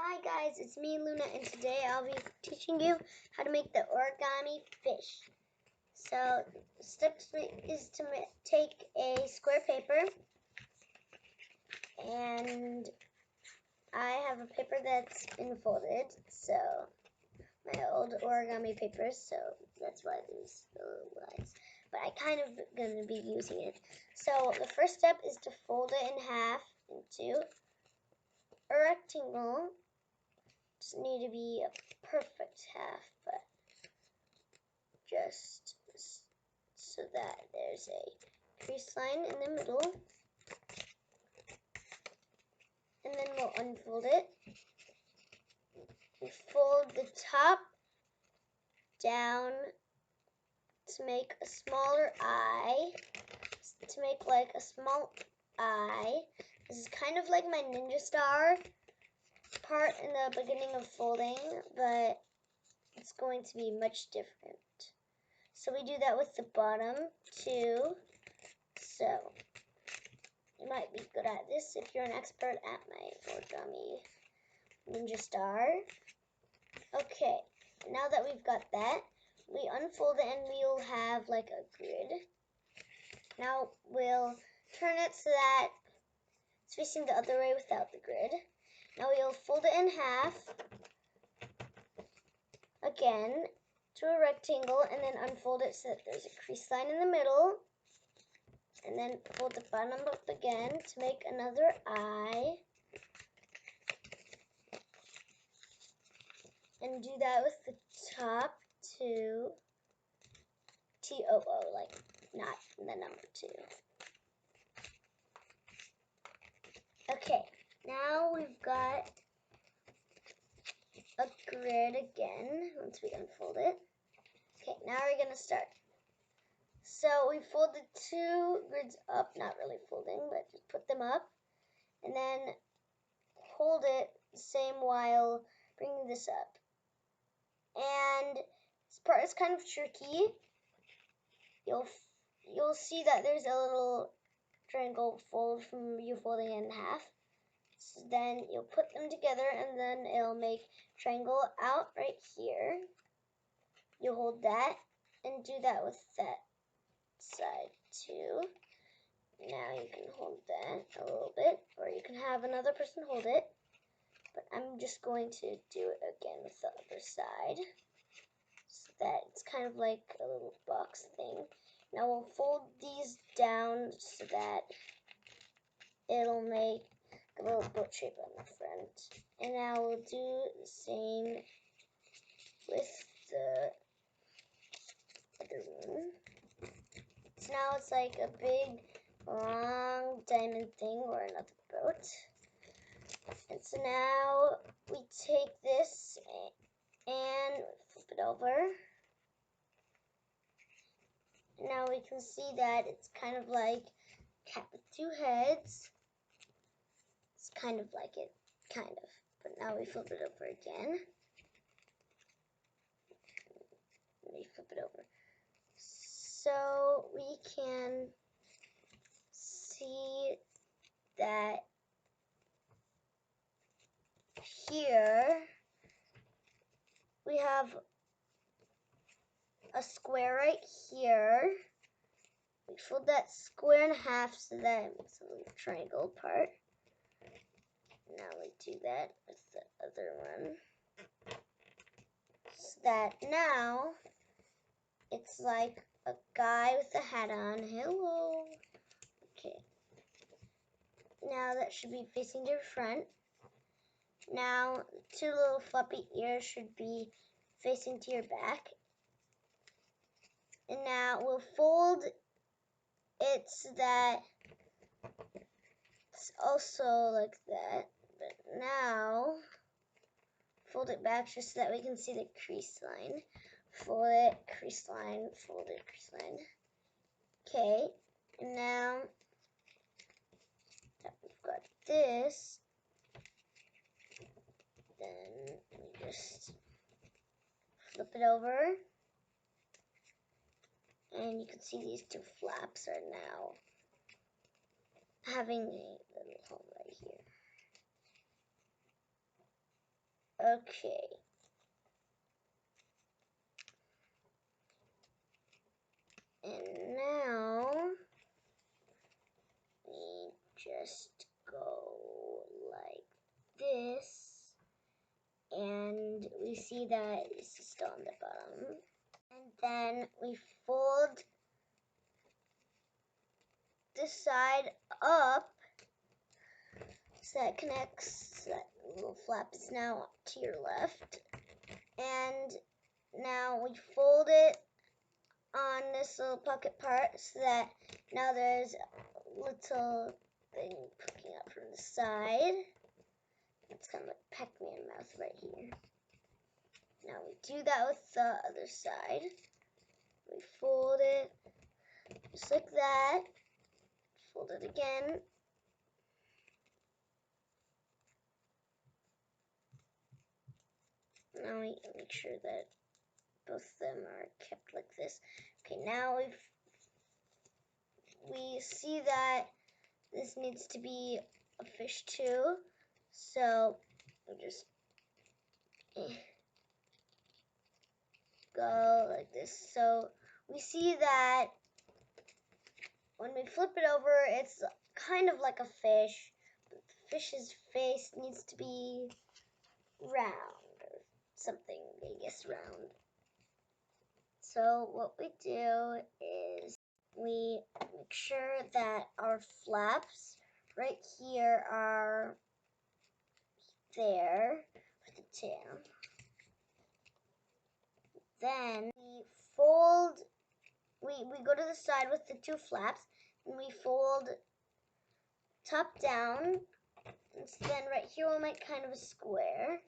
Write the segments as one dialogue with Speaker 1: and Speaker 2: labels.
Speaker 1: Hi guys, it's me Luna, and today I'll be teaching you how to make the origami fish. So the steps is to take a square paper, and I have a paper that's been folded, so my old origami paper, so that's why there's the little lines. But I kind of gonna be using it. So the first step is to fold it in half into a rectangle. Doesn't need to be a perfect half, but just so that there's a crease line in the middle. And then we'll unfold it. We fold the top down to make a smaller eye, to make like a small eye. This is kind of like my ninja star part in the beginning of folding, but it's going to be much different. So we do that with the bottom too. So you might be good at this if you're an expert at my origami ninja star. Okay, now that we've got that, we unfold it and we'll have like a grid. Now we'll turn it so that it's facing the other way without the grid. Now we'll fold it in half again to a rectangle, and then unfold it so that there's a crease line in the middle, and then fold the bottom up again to make another eye, and do that with the top two, T-O-O, like not the number 2. Okay, now we've got a grid again once we unfold it. Okay, now we're going to start. So we fold the 2 grids up, not really folding, but just put them up, and then hold it the same while bringing this up. And this part is kind of tricky. You'll see that there's a little triangle fold from you folding it in half. So then you'll put them together, and then it'll make triangle out right here. You'll hold that and do that with that side too. Now you can hold that a little bit, or you can have another person hold it. But I'm just going to do it again with the other side, so that it's kind of like a little box thing. Now we'll fold these down so that it'll make a little boat shape on the front. And now we'll do the same with the other one. So now it's like a big, long diamond thing or another boat. And so now we take this and flip it over. And now we can see that it's kind of like a cat with 2 heads. It's kind of like it, kind of. But now we flip it over again. And we flip it over. So we can see that here we have a square right here. We fold that square in half so that it makes a little triangle part. Now we do that with the other one. So that now it's like a guy with a hat on. Hello. Okay. Now that should be facing to the front. Now the 2 little floppy ears should be facing to your back. And now we'll fold it so that it's also like that. But now fold it back just so that we can see the crease line. Fold it, crease line, fold it, crease line. Okay, and now that we've got this, then we just flip it over. And you can see these 2 flaps are now having a little hole right here. Okay. And now we just go like this, and we see that it's still on the bottom. And then we fold this side up so that connects, that little flap is now to your left. And now we fold it on this little pocket part so that now there's a little thing poking up from the side. It's kind of like Pac-Man mouth right here. Now we do that with the other side. We fold it just like that. Fold it again. Now we make sure that both of them are kept like this. Okay, now we see that this needs to be a fish too. So we just go like this. So we see that when we flip it over, it's kind of like a fish. But the fish's face needs to be round or something, I guess, round. So what we do is we make sure that our flaps right here are there with the tail. Then we fold, we go to the side with the two flaps, and we fold top down, and so then right here we'll make kind of a square.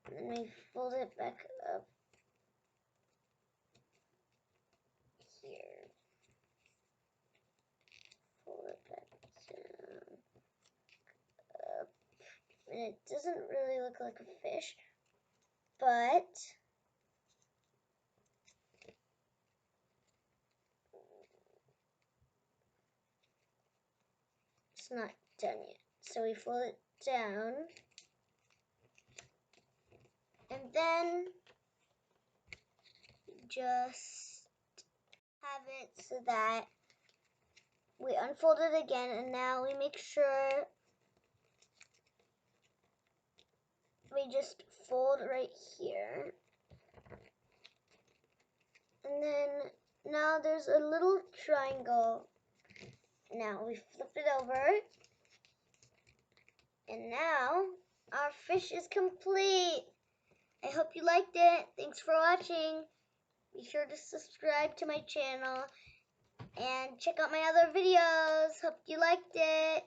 Speaker 1: And then we fold it back up here. Fold it back down, up. And it doesn't really look like a fish, but it's not done yet. So we fold it down, and then just have it so that we unfold it again, and now we make sure we just fold right here. And then now there's a little triangle. Now we flip it over, and now our fish is complete. I hope you liked it. Thanks for watching. Be sure to subscribe to my channel and check out my other videos. Hope you liked it.